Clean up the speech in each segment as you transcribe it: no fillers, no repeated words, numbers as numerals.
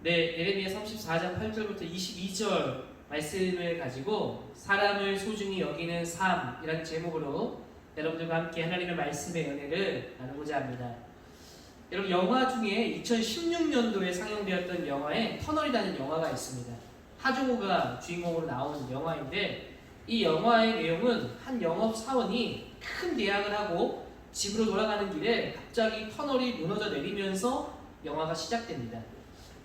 네, 예레미야 34장 8절부터 22절 말씀을 가지고 사람을 소중히 여기는 삶이라는 제목으로 여러분들과 함께 하나님의 말씀의 연애를 나누고자 합니다. 여러분, 영화 중에 2016년도에 상영되었던 영화에 터널이라는 영화가 있습니다. 하정우가 주인공으로 나오는 영화인데, 이 영화의 내용은 한 영업사원이 큰 계약을 하고 집으로 돌아가는 길에 갑자기 터널이 무너져 내리면서 영화가 시작됩니다.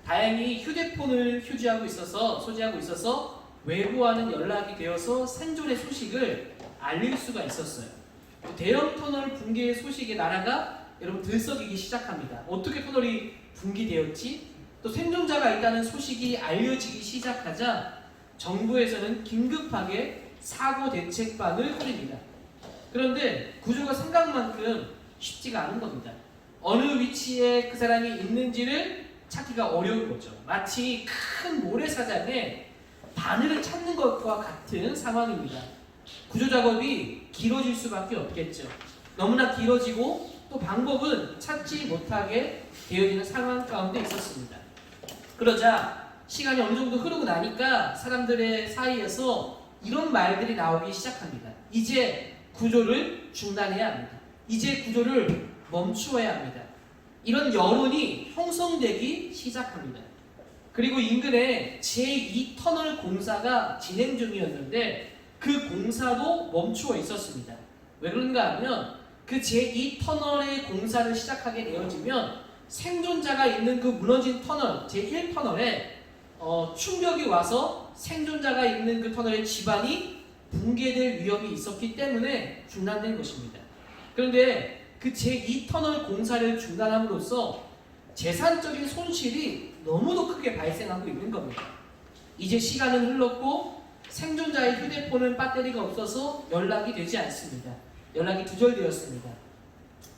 다행히 휴대폰을 소지하고 있어서 외부와는 연락이 되어서 생존의 소식을 알릴 수가 있었어요. 대형 터널 붕괴의 소식에 나라가 여러분 들썩이기 시작합니다. 어떻게 터널이 붕괴되었지? 또 생존자가 있다는 소식이 알려지기 시작하자 정부에서는 긴급하게 사고 대책반을 꾸립니다. 그런데 구조가 생각만큼 쉽지가 않은 겁니다. 어느 위치에 그 사람이 있는지를 찾기가 어려운 거죠. 마치 큰 모래사장에 바늘을 찾는 것과 같은 상황입니다. 구조 작업이 길어질 수밖에 없겠죠. 너무나 길어지고 또 방법은 찾지 못하게 되어지는 상황 가운데 있었습니다. 그러자 시간이 어느 정도 흐르고 나니까 사람들의 사이에서 이런 말들이 나오기 시작합니다. 이제 구조를 중단해야 합니다. 이제 구조를 멈추어야 합니다. 이런 여론이 형성되기 시작합니다. 그리고 인근에 제2터널 공사가 진행 중이었는데 그 공사도 멈추어 있었습니다. 왜 그런가 하면 그 제2터널의 공사를 시작하게 되어지면 생존자가 있는 그 무너진 터널, 제1터널에 충격이 와서 생존자가 있는 그 터널의 지반이 붕괴될 위험이 있었기 때문에 중단된 것입니다. 그런데 그 제2터널 공사를 중단함으로써 재산적인 손실이 너무도 크게 발생하고 있는 겁니다. 이제 시간은 흘렀고 생존자의 휴대폰은 배터리가 없어서 연락이 되지 않습니다. 연락이 두절되었습니다.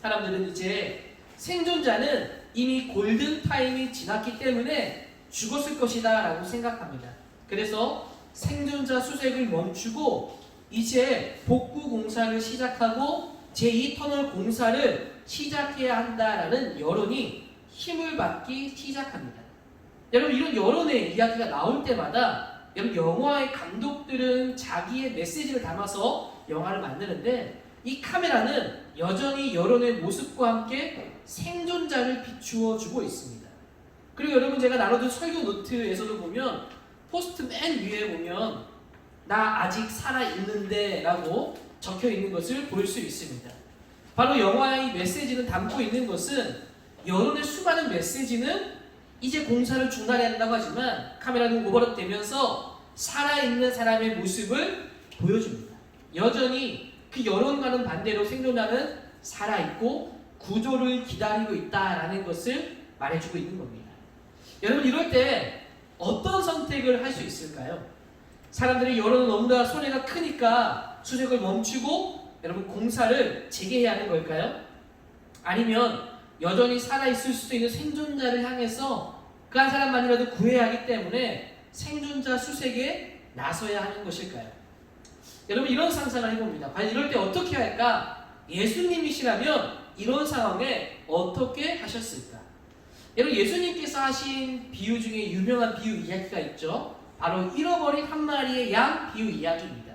사람들은 이제 생존자는 이미 골든타임이 지났기 때문에 죽었을 것이다 라고 생각합니다. 그래서 생존자 수색을 멈추고 이제 복구 공사를 시작하고 제2터널 공사를 시작해야 한다라는 여론이 힘을 받기 시작합니다. 여러분, 이런 여론의 이야기가 나올 때마다 여러분, 영화의 감독들은 자기의 메시지를 담아서 영화를 만드는데 이 카메라는 여전히 여론의 모습과 함께 생존자를 비추어 주고 있습니다. 그리고 여러분, 제가 나눠준 설교 노트에서도 보면 포스트 맨 위에 보면 나 아직 살아있는데 라고 적혀 있는 것을 볼 수 있습니다. 바로 영화의 메시지는 담고 있는 것은 여론의 수많은 메시지는 이제 공사를 중단해야 한다고 하지만 카메라는 오버랩 되면서 살아있는 사람의 모습을 보여줍니다. 여전히 그 여론과는 반대로 생존자는 살아있고 구조를 기다리고 있다라는 것을 말해주고 있는 겁니다. 여러분, 이럴 때 어떤 선택을 할 수 있을까요? 사람들이 여론은 너무나 손해가 크니까 수색을 멈추고 여러분 공사를 재개해야 하는 걸까요? 아니면 여전히 살아있을 수도 있는 생존자를 향해서 그 한 사람만이라도 구해야 하기 때문에 생존자 수색에 나서야 하는 것일까요? 여러분, 이런 상상을 해봅니다. 과연 이럴 때 어떻게 할까? 예수님이시라면 이런 상황에 어떻게 하셨을까? 여러분, 예수님께서 하신 비유 중에 유명한 비유 이야기가 있죠. 바로 잃어버린 한 마리의 양 비유 이야기입니다.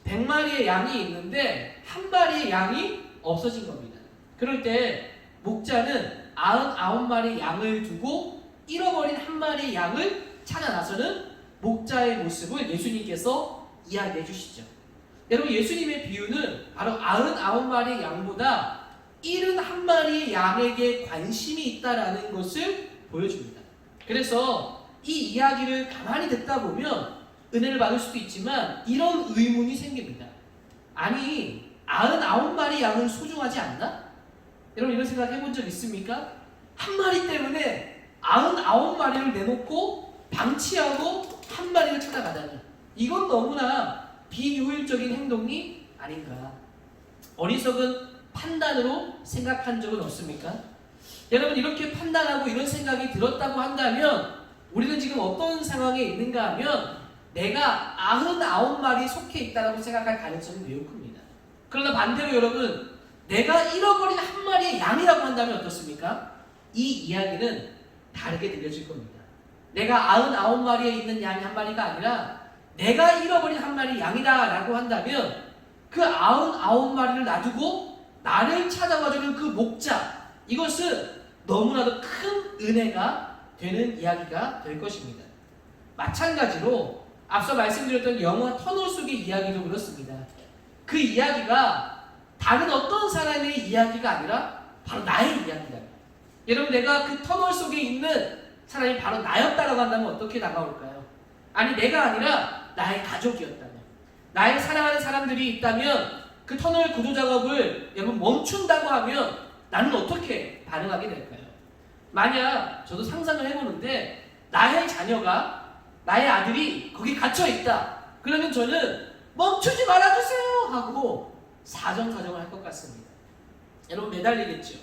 100마리의 양이 있는데 한 마리의 양이 없어진 겁니다. 그럴 때 목자는 99마리의 양을 두고 잃어버린 한 마리의 양을 찾아 나서는 목자의 모습을 예수님께서 이야기해 주시죠. 여러분, 예수님의 비유는 바로 99마리의 양보다 71마리의 양에게 관심이 있다라는 것을 보여줍니다. 그래서 이 이야기를 가만히 듣다 보면 은혜를 받을 수도 있지만 이런 의문이 생깁니다. 아니, 99마리 양은 소중하지 않나? 여러분, 이런 생각 해본 적 있습니까? 한 마리 때문에 99마리를 내놓고 방치하고 한 마리를 찾아가다니, 이건 너무나 비효율적인 행동이 아닌가. 어리석은 판단으로 생각한 적은 없습니까? 여러분, 이렇게 판단하고 이런 생각이 들었다고 한다면 우리는 지금 어떤 상황에 있는가 하면 내가 99마리 속해 있다고 생각할 가능성이 매우 큽니다. 그러나 반대로 여러분, 내가 잃어버린 한 마리의 양이라고 한다면 어떻습니까? 이 이야기는 다르게 들려질 겁니다. 내가 99마리에 있는 양이 한 마리가 아니라 내가 잃어버린 한 마리 양이다라고 한다면 그 99마리를 놔두고 나를 찾아와주는 그 목자, 이것은 너무나도 큰 은혜가 되는 이야기가 될 것입니다. 마찬가지로 앞서 말씀드렸던 영화 터널 속의 이야기도 그렇습니다. 그 이야기가 다른 어떤 사람의 이야기가 아니라 바로 나의 이야기다. 여러분, 내가 그 터널 속에 있는 사람이 바로 나였다라고 한다면 어떻게 다가올까요? 아니, 내가 아니라 나의 가족이었다면, 나의 사랑하는 사람들이 있다면 그 터널 구조 작업을 여러분 멈춘다고 하면 나는 어떻게 반응하게 될까요? 만약 저도 상상을 해보는데 나의 자녀가, 나의 아들이 거기 갇혀 있다. 그러면 저는 멈추지 말아주세요 하고 사정사정을 할 것 같습니다. 여러분, 매달리겠죠.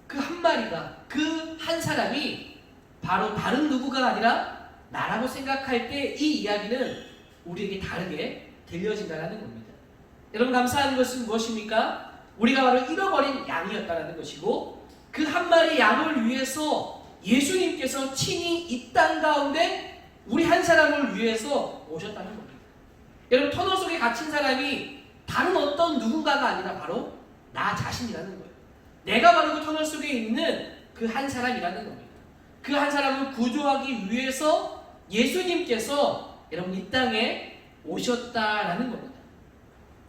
그 한 마리가, 그 한 사람이 바로 다른 누구가 아니라 나라고 생각할 때 이 이야기는 우리에게 다르게 들려진다는 겁니다. 여러분, 감사한 것은 무엇입니까? 우리가 바로 잃어버린 양이었다는 것이고, 그 한 마리 양을 위해서 예수님께서 친히 이 땅 가운데 우리 한 사람을 위해서 오셨다는 겁니다. 여러분, 터널 속에 갇힌 사람이 다른 어떤 누군가가 아니라 바로 나 자신이라는 거예요. 내가 바로 그 터널 속에 있는 그 한 사람이라는 겁니다. 그 한 사람을 구조하기 위해서 예수님께서 여러분 이 땅에 오셨다라는 겁니다.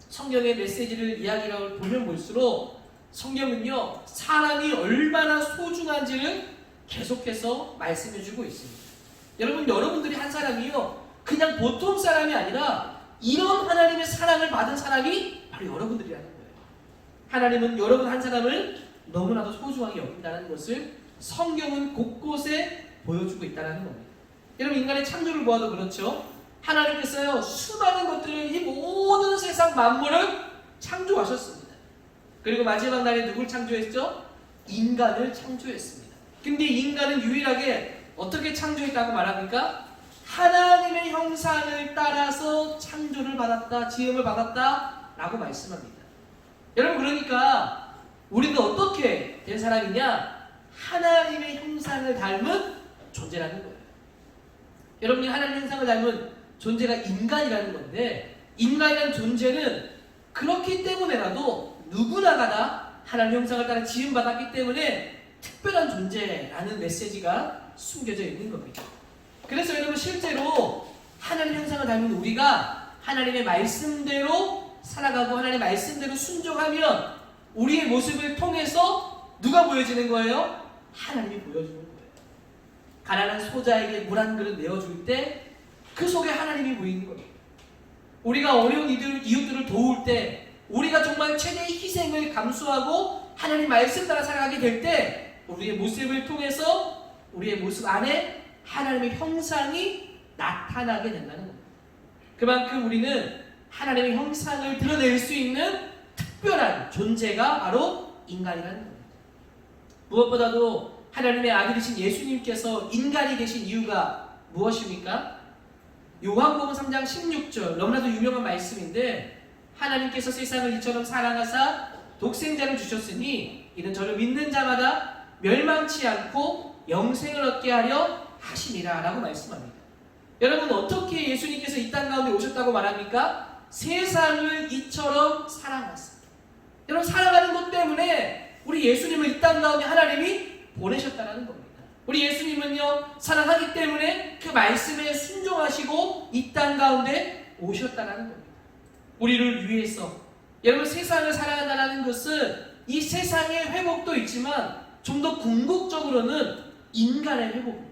성경의 메시지를 이야기를 보면 볼수록 성경은요, 사람이 얼마나 소중한지를 계속해서 말씀해주고 있습니다. 여러분들이 한 사람이요, 그냥 보통 사람이 아니라 이런 하나님의 사랑을 받은 사람이 바로 여러분들이라는 거예요. 하나님은 여러분 한 사람을 너무나도 소중하게 여긴다는 것을 성경은 곳곳에 보여주고 있다는 겁니다. 여러분, 인간의 창조를 보아도 그렇죠. 하나님께서요, 수많은 것들을, 이 모든 세상 만물을 창조하셨습니다. 그리고 마지막 날에 누굴 창조했죠? 인간을 창조했습니다. 근데 인간은 유일하게 어떻게 창조했다고 말합니까? 하나님의 형상을 따라서 창조를 받았다, 지음을 받았다 라고 말씀합니다. 여러분, 그러니까 우리는 어떻게 된 사람이냐? 하나님의 형상을 닮은 존재라는 거예요. 여러분이 하나님의 형상을 닮은 존재가 인간이라는 건데, 인간이라는 존재는 그렇기 때문에라도 누구나가 다 하나님의 형상을 따라 지음받았기 때문에 특별한 존재라는 메시지가 숨겨져 있는 겁니다. 그래서 여러분, 실제로 하나님의 형상을 닮은 우리가 하나님의 말씀대로 살아가고 하나님의 말씀대로 순종하면 우리의 모습을 통해서 누가 보여지는 거예요? 하나님이 보여주는 거예요. 가난한 소자에게 물 한 그릇 내어줄 때 그 속에 하나님이 보이는 거예요. 우리가 어려운 이웃들을 도울 때, 우리가 정말 최대의 희생을 감수하고 하나님 말씀 따라 살아가게 될 때 우리의 모습을 통해서 우리의 모습 안에 하나님의 형상이 나타나게 된다는 겁니다. 그만큼 우리는 하나님의 형상을 드러낼 수 있는 특별한 존재가 바로 인간이라는 겁니다. 무엇보다도 하나님의 아들이신 예수님께서 인간이 되신 이유가 무엇입니까? 요한복음 3장 16절, 너무나도 유명한 말씀인데, 하나님께서 세상을 이처럼 사랑하사 독생자를 주셨으니 이는 저를 믿는 자마다 멸망치 않고 영생을 얻게 하려 하심이라 라고 말씀합니다. 여러분, 어떻게 예수님께서 이 땅 가운데 오셨다고 말합니까? 세상을 이처럼 사랑하사. 여러분, 사랑하는 것 때문에 우리 예수님을 이 땅 가운데 하나님이 보내셨다는 겁니다. 우리 예수님은요, 사랑하기 때문에 그 말씀에 순종하시고 이 땅 가운데 오셨다는 겁니다. 우리를 위해서. 여러분, 세상을 사랑한다는 것은 이 세상의 회복도 있지만 좀 더 궁극적으로는 인간의 회복입니다.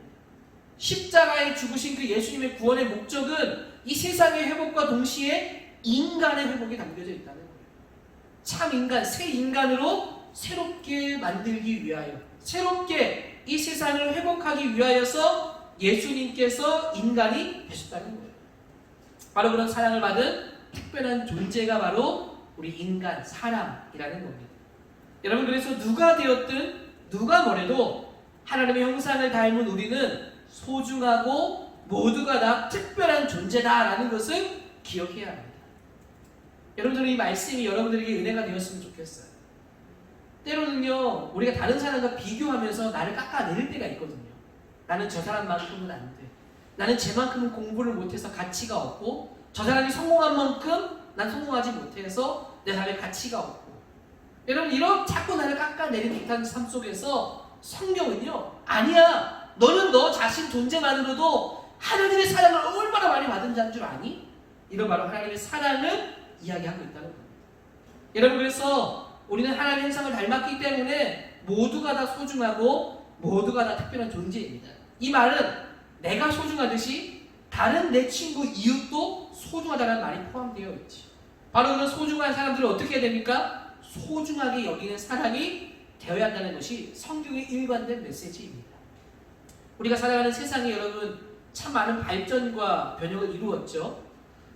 십자가에 죽으신 그 예수님의 구원의 목적은 이 세상의 회복과 동시에 인간의 회복이 담겨져 있다는 거예요. 참 인간, 새 인간으로 새롭게 만들기 위하여, 새롭게 이 세상을 회복하기 위하여서 예수님께서 인간이 되셨다는 거예요. 바로 그런 사랑을 받은 특별한 존재가 바로 우리 인간, 사람이라는 겁니다. 여러분, 그래서 누가 되었든 누가 뭐래도 하나님의 형상을 닮은 우리는 소중하고 모두가 다 특별한 존재다라는 것을 기억해야 합니다. 여러분들, 이 말씀이 여러분들에게 은혜가 되었으면 좋겠어요. 때로는요, 우리가 다른 사람과 비교하면서 나를 깎아내릴 때가 있거든요. 나는 저 사람만큼은 안 돼. 나는 쟤만큼은 공부를 못해서 가치가 없고 저 사람이 성공한 만큼 난 성공하지 못해서 내 삶에 가치가 없고. 여러분 이런 자꾸 나를 깎아내리는 듯한 삶 속에서 성경은요, 아니야, 너는 너 자신 존재만으로도 하나님의 사랑을 얼마나 많이 받은 자인 줄 아니? 이런 바로 하나님의 사랑을 이야기하고 있다는 겁니다. 여러분 그래서 우리는 하나님의 형상을 닮았기 때문에 모두가 다 소중하고 모두가 다 특별한 존재입니다. 이 말은 내가 소중하듯이 다른 내 친구, 이웃도 소중하다는 말이 포함되어 있지. 바로 그런 소중한 사람들을 어떻게 해야 됩니까? 소중하게 여기는 사람이 되어야 한다는 것이 성경의 일관된 메시지입니다. 우리가 살아가는 세상이 여러분 참 많은 발전과 변혁을 이루었죠.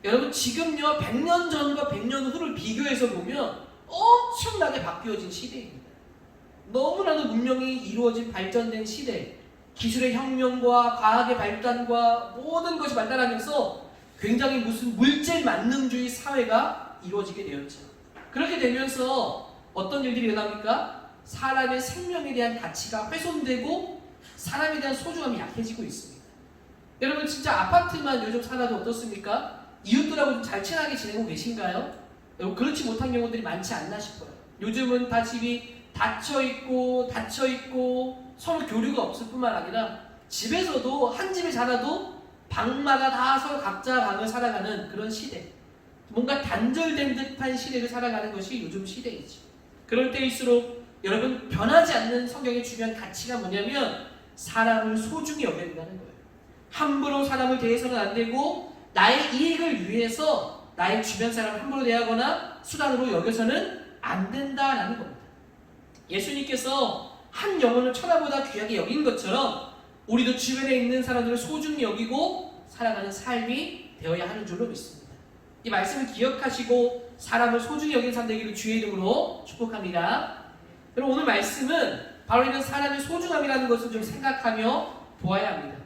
여러분 지금요 100년 전과 100년 후를 비교해서 보면 엄청나게 바뀌어진 시대입니다. 너무나도 문명이 이루어진 발전된 시대, 기술의 혁명과 과학의 발달과 모든 것이 발달하면서 굉장히 무슨 물질 만능주의 사회가 이루어지게 되었죠. 그렇게 되면서 어떤 일들이 일어납니까? 사람의 생명에 대한 가치가 훼손되고 사람에 대한 소중함이 약해지고 있습니다. 여러분 진짜 아파트만 요즘 살아도 어떻습니까? 이웃들하고 좀 잘 친하게 지내고 계신가요? 여러분 그렇지 못한 경우들이 많지 않나 싶어요. 요즘은 다 집이 닫혀있고 서로 교류가 없을 뿐만 아니라 집에서도 한 집에 자라도 방마다 다 서로 각자 방을 살아가는 그런 시대, 뭔가 단절된 듯한 시대를 살아가는 것이 요즘 시대이죠. 그럴 때일수록 여러분 변하지 않는 성경의 중요한 가치가 뭐냐면 사람을 소중히 여겨야 된다는 거예요. 함부로 사람을 대해서는 안 되고 나의 이익을 위해서 나의 주변 사람을 함부로 대하거나 수단으로 여겨서는 안 된다라는 겁니다. 예수님께서 한 영혼을 천하보다 귀하게 여긴 것처럼 우리도 주변에 있는 사람들을 소중히 여기고 살아가는 삶이 되어야 하는 줄로 믿습니다. 이 말씀을 기억하시고 사람을 소중히 여기는 삶 되기를 주의 이름으로 축복합니다. 여러분 오늘 말씀은 바로 이런 사람의 소중함이라는 것을 좀 생각하며 보아야 합니다.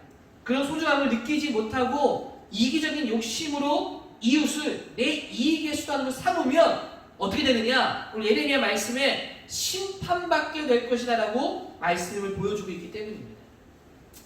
그런 소중함을 느끼지 못하고 이기적인 욕심으로 이웃을 내 이익의 수단으로 삼으면 어떻게 되느냐? 오늘 예레미야 말씀에 심판받게 될 것이다 라고 말씀을 보여주고 있기 때문입니다.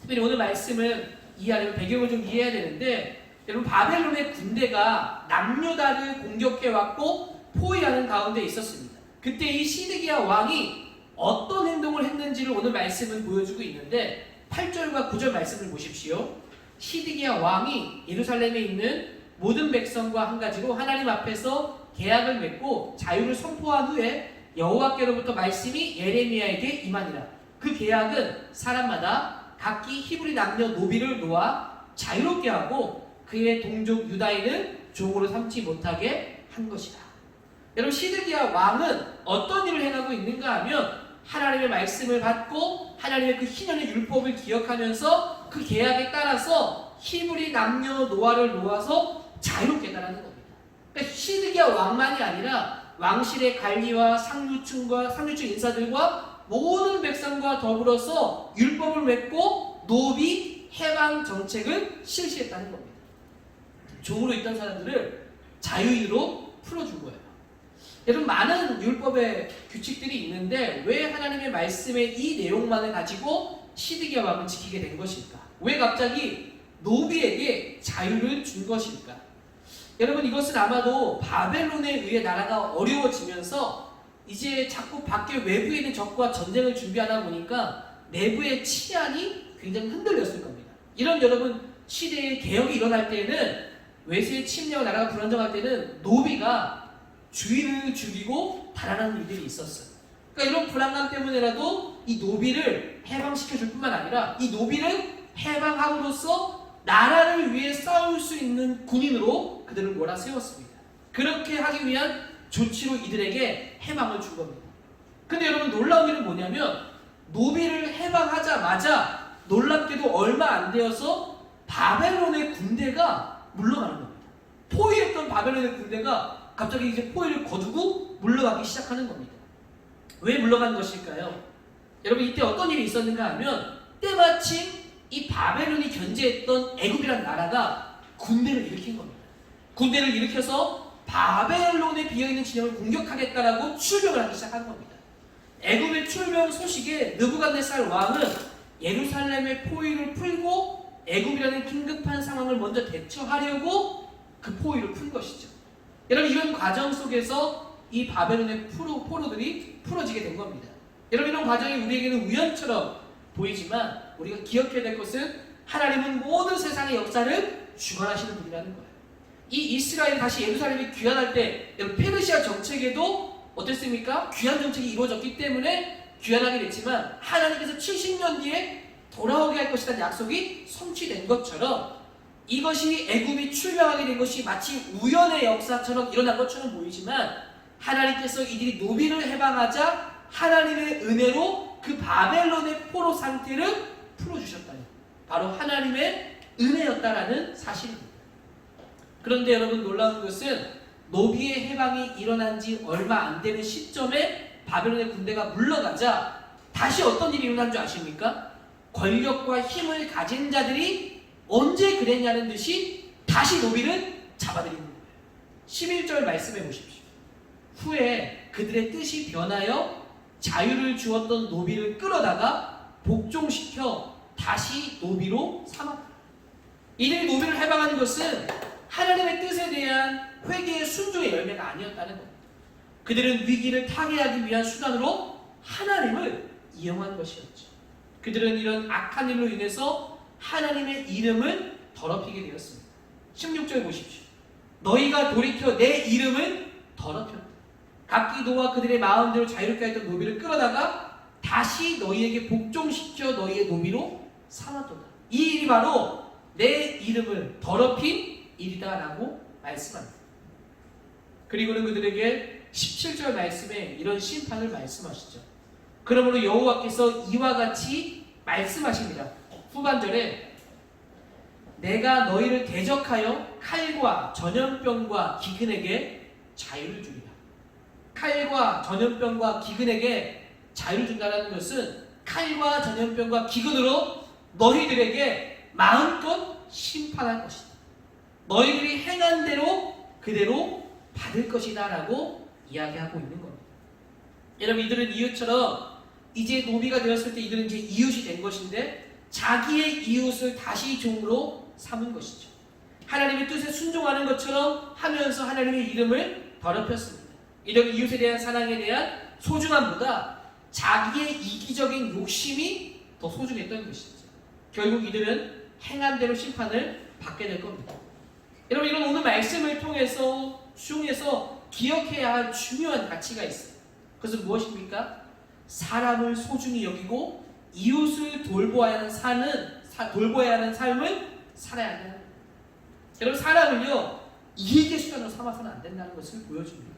특별히 오늘 말씀을 이해하려면 배경을 좀 이해해야 되는데, 여러분 바벨론의 군대가 남유다를 공격해왔고 포위하는 가운데 있었습니다. 그때 이 시드기야 왕이 어떤 행동을 했는지를 오늘 말씀은 보여주고 있는데 8절과 9절 말씀을 보십시오. 시드기야 왕이 예루살렘에 있는 모든 백성과 한 가지로 하나님 앞에서 계약을 맺고 자유를 선포한 후에 여호와께로부터 말씀이 예레미야에게 임하니라. 그 계약은 사람마다 각기 히브리 남녀 노비를 놓아 자유롭게 하고 그의 동족 유다인은 종으로 삼지 못하게 한 것이다. 여러분 시드기야 왕은 어떤 일을 행하고 있는가 하면 하나님의 말씀을 받고 하나님의 그 희년의 율법을 기억하면서 그 계약에 따라서 히브리 남녀 노아를 놓아서 자유롭게 했다는 겁니다. 그러니까 시드기야 왕만이 아니라 왕실의 관리와 상류층 인사들과 모든 백성과 더불어서 율법을 맺고 노비 해방 정책을 실시했다는 겁니다. 종으로 있던 사람들을 자유인으로 풀어준 거예요. 여러분 많은 율법의 규칙들이 있는데 왜 하나님의 말씀의 이 내용만을 가지고 시드기야 왕은 지키게 된 것일까? 왜 갑자기 노비에게 자유를 준 것일까? 여러분 이것은 아마도 바벨론에 의해 나라가 어려워지면서 이제 자꾸 밖에 외부에 있는 적과 전쟁을 준비하다 보니까 내부의 치안이 굉장히 흔들렸을 겁니다. 이런 여러분 시대의 개혁이 일어날 때에는 외세의 침략 나라가 불안정할 때는 노비가 주인을 죽이고 달아나는 일들이 있었어요. 그러니까 이런 불안감 때문에라도 이 노비를 해방시켜줄 뿐만 아니라 이 노비를 해방함으로써 나라를 위해 싸울 수 있는 군인으로 그들을 몰아세웠습니다. 그렇게 하기 위한 조치로 이들에게 해방을 준 겁니다. 근데 여러분 놀라운 일은 뭐냐면 노비를 해방하자마자 놀랍게도 얼마 안 되어서 바벨론의 군대가 물러가는 겁니다. 포위했던 바벨론의 군대가 갑자기 이제 포위를 거두고 물러가기 시작하는 겁니다. 왜 물러간 것일까요? 여러분 이때 어떤 일이 있었는가 하면 때마침 이 바벨론이 견제했던 애굽이라는 나라가 군대를 일으킨 겁니다. 군대를 일으켜서 바벨론에 비어있는 진영을 공격하겠다라고 출병을 하기 시작한 겁니다. 애굽의 출병 소식에 느부갓네살 왕은 예루살렘의 포위를 풀고 애굽이라는 긴급한 상황을 먼저 대처하려고 그 포위를 푼 것이죠. 여러분, 이런 과정 속에서 이 바벨론의 포로들이 풀어지게 된 겁니다. 여러분, 이런 과정이 우리에게는 우연처럼 보이지만 우리가 기억해야 될 것은 하나님은 모든 세상의 역사를 주관하시는 분이라는 거예요. 이 이스라엘이 다시 예루살렘에 귀환할 때 페르시아 정책에도 어땠습니까? 귀환 정책이 이루어졌기 때문에 귀환하게 됐지만 하나님께서 70년 뒤에 돌아오게 할 것이라는 약속이 성취된 것처럼 이것이 애굽이 출병하게 된 것이 마치 우연의 역사처럼 일어난 것처럼 보이지만 하나님께서 이들이 노비를 해방하자 하나님의 은혜로 그 바벨론의 포로 상태를 풀어주셨다니, 바로 하나님의 은혜였다라는 사실입니다. 그런데 여러분, 놀라운 것은 노비의 해방이 일어난 지 얼마 안 되는 시점에 바벨론의 군대가 물러가자 다시 어떤 일이 일어난 줄 아십니까? 권력과 힘을 가진 자들이 언제 그랬냐는 듯이 다시 노비를 잡아들이는 거예요. 11절 말씀해 보십시오. 후에 그들의 뜻이 변하여 자유를 주었던 노비를 끌어다가 복종시켜 다시 노비로 삼았다. 이들이 노비를 해방한 것은 하나님의 뜻에 대한 회개의 순종의 열매가 아니었다는 겁니다. 그들은 위기를 타개하기 위한 수단으로 하나님을 이용한 것이었죠. 그들은 이런 악한 일로 인해서 하나님의 이름을 더럽히게 되었습니다. 16절 보십시오. 너희가 돌이켜 내 이름을 더럽혔다. 각기 노와 그들의 마음대로 자유롭게 했던 노비를 끌어다가 다시 너희에게 복종시켜 너희의 노비로 삼았도다. 이 일이 바로 내 이름을 더럽힌 일이다라고 말씀합니다. 그리고는 그들에게 17절 말씀에 이런 심판을 말씀하시죠. 그러므로 여호와께서 이와 같이 말씀하십니다. 후반절에 내가 너희를 대적하여 칼과 전염병과 기근에게 자유를 주리라. 칼과 전염병과 기근에게 자유를 준다는 것은 칼과 전염병과 기근으로 너희들에게 마음껏 심판할 것이다. 너희들이 행한 대로 그대로 받을 것이다 라고 이야기하고 있는 겁니다. 여러분, 이들은 이웃처럼 이제 노비가 되었을 때 이들은 이제 이웃이 된 것인데 자기의 이웃을 다시 종으로 삼은 것이죠. 하나님의 뜻에 순종하는 것처럼 하면서 하나님의 이름을 더럽혔습니다. 이런 이웃에 대한 사랑에 대한 소중함보다 자기의 이기적인 욕심이 더 소중했던 것이죠. 결국 이들은 행한 대로 심판을 받게 될 겁니다. 여러분, 이런 오늘 말씀을 통해서 수용해서 기억해야 할 중요한 가치가 있어요. 그것은 무엇입니까? 사람을 소중히 여기고 이웃을 돌보아야 하는 삶을 살아야 한다는 거예요. 여러분, 사람을요 이익의 수단으로 삼아서는 안 된다는 것을 보여줍니다.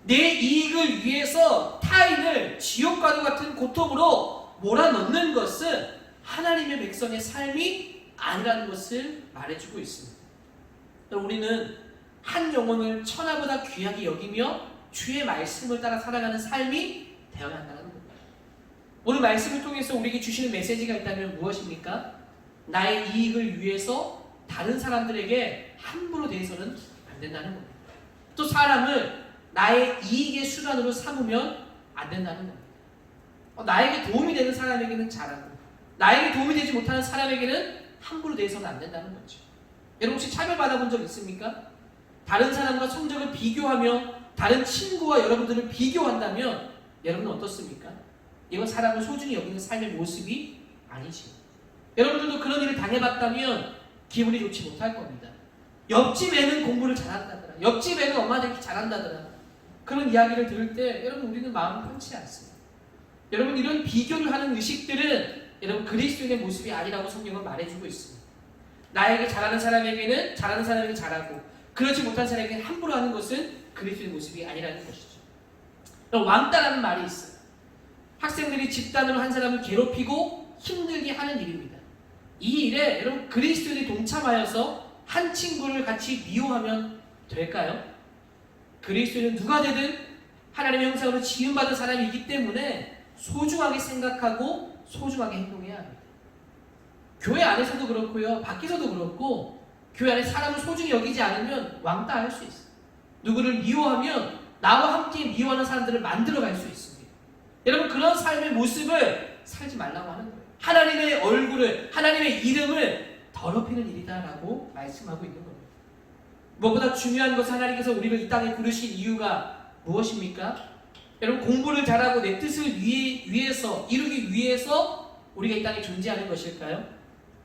내 이익을 위해서 타인을 지옥과도 같은 고통으로 몰아넣는 것은 하나님의 백성의 삶이 아니라는 것을 말해주고 있습니다. 우리는 한 영혼을 천하보다 귀하게 여기며 주의 말씀을 따라 살아가는 삶이 되어야 한다는 겁니다. 오늘 말씀을 통해서 우리에게 주시는 메시지가 있다면 무엇입니까? 나의 이익을 위해서 다른 사람들에게 함부로 대해서는 안 된다는 겁니다. 또 사람을 나의 이익의 수단으로 삼으면 안 된다는 겁니다. 나에게 도움이 되는 사람에게는 잘하고 나에게 도움이 되지 못하는 사람에게는 함부로 대해서는 안 된다는 거죠. 여러분, 혹시 차별받아본 적 있습니까? 다른 사람과 성적을 비교하며 다른 친구와 여러분들을 비교한다면 여러분은 어떻습니까? 이건 사람을 소중히 여기는 삶의 모습이 아니지. 여러분들도 그런 일을 당해봤다면 기분이 좋지 못할 겁니다. 옆집 애는 공부를 잘한다더라. 옆집 애는 엄마한테 잘한다더라. 그런 이야기를 들을 때 여러분, 우리는 마음이 편치 않습니다. 여러분, 이런 비교를 하는 의식들은 여러분 그리스도인의 모습이 아니라고 성경은 말해주고 있습니다. 나에게 잘하는 사람에게는 잘하는 사람에게 잘하고 그렇지 못한 사람에게 함부로 하는 것은 그리스도인의 모습이 아니라는 것이죠. 왕따라는 말이 있어요. 학생들이 집단으로 한 사람을 괴롭히고 힘들게 하는 일입니다. 이 일에 여러분 그리스도인이 동참하여서 한 친구를 같이 미워하면 될까요? 그리스도인은 누가 되든 하나님의 형상으로 지음받은 사람이기 때문에 소중하게 생각하고 소중하게 행동해야 합니다. 교회 안에서도 그렇고요, 밖에서도 그렇고 교회 안에 사람을 소중히 여기지 않으면 왕따할 수 있어요. 누구를 미워하면 나와 함께 미워하는 사람들을 만들어갈 수 있습니다. 여러분, 그런 삶의 모습을 살지 말라고 하는 거예요. 하나님의 얼굴을, 하나님의 이름을 더럽히는 일이다라고 말씀하고 있는 겁니다. 무엇보다 중요한 것은 하나님께서 우리를 이 땅에 부르신 이유가 무엇입니까? 여러분, 공부를 잘하고 내 뜻을 위해서 이루기 위해서 우리가 이 땅에 존재하는 것일까요?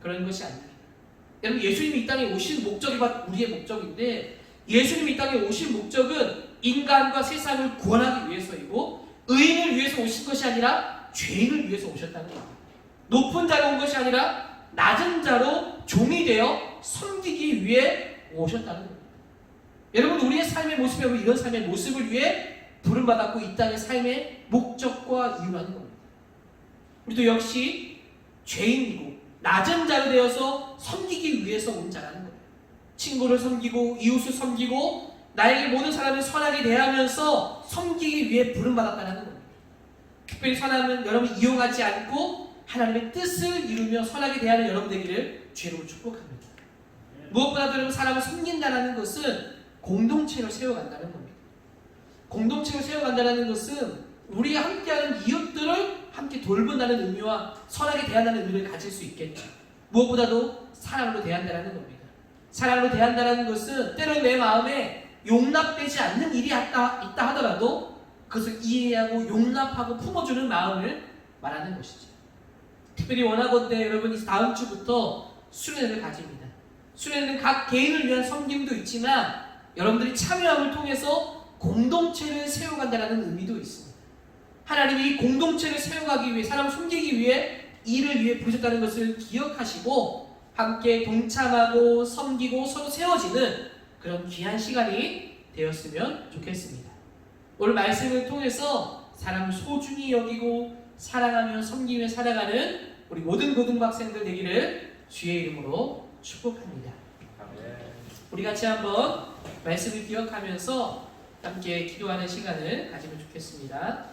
그런 것이 아닙니다. 여러분, 예수님이 이 땅에 오신 목적이 바로 우리의 목적인데, 예수님이 이 땅에 오신 목적은 인간과 세상을 구원하기 위해서이고, 의인을 위해서 오신 것이 아니라 죄인을 위해서 오셨다는 겁니다. 높은 자로 온 것이 아니라 낮은 자로 종이 되어 섬기기 위해 오셨다는 겁니다. 여러분, 우리의 삶의 모습이 이런 삶의 모습을 위해 부름받았고 이 땅의 삶의 목적과 이유라는 겁니다. 우리도 역시 죄인이고 낮은 자가 되어서 섬기기 위해서 온 자라는 거예요. 친구를 섬기고 이웃을 섬기고 나에게 모든 사람을 선하게 대하면서 섬기기 위해 부름받았다는 겁니다. 특별히 선함은 여러분이 이용하지 않고 하나님의 뜻을 이루며 선하게 대하는 여러분 되기를 주로 축복합니다. 무엇보다도 여러분, 사람을 섬긴다는 것은 공동체를 세워간다는 겁니다. 공동체를 세워간다는 것은 우리가 함께하는 이웃들을 함께 돌본다는 의미와 선하게 대한다는 의미를 가질 수 있겠죠. 무엇보다도 사랑으로 대한다는 겁니다. 사랑으로 대한다는 것은 때론 내 마음에 용납되지 않는 일이 있다 하더라도 그것을 이해하고 용납하고 품어주는 마음을 말하는 것이죠. 특별히 원하건대 여러분이 다음 주부터 수련회를 가집니다. 수련회는 각 개인을 위한 섬김도 있지만 여러분들이 참여함을 통해서 공동체를 세워간다는 의미도 있습니다. 하나님이 이 공동체를 세워가기 위해, 사람을 섬기기 위해, 일을 위해 부르셨다는 것을 기억하시고 함께 동참하고 섬기고 서로 세워지는 그런 귀한 시간이 되었으면 좋겠습니다. 오늘 말씀을 통해서 사람을 소중히 여기고 사랑하며 섬기며 살아가는 우리 모든 고등학생들 되기를 주의 이름으로 축복합니다. 우리 같이 한번 말씀을 기억하면서 함께 기도하는 시간을 가지면 좋겠습니다.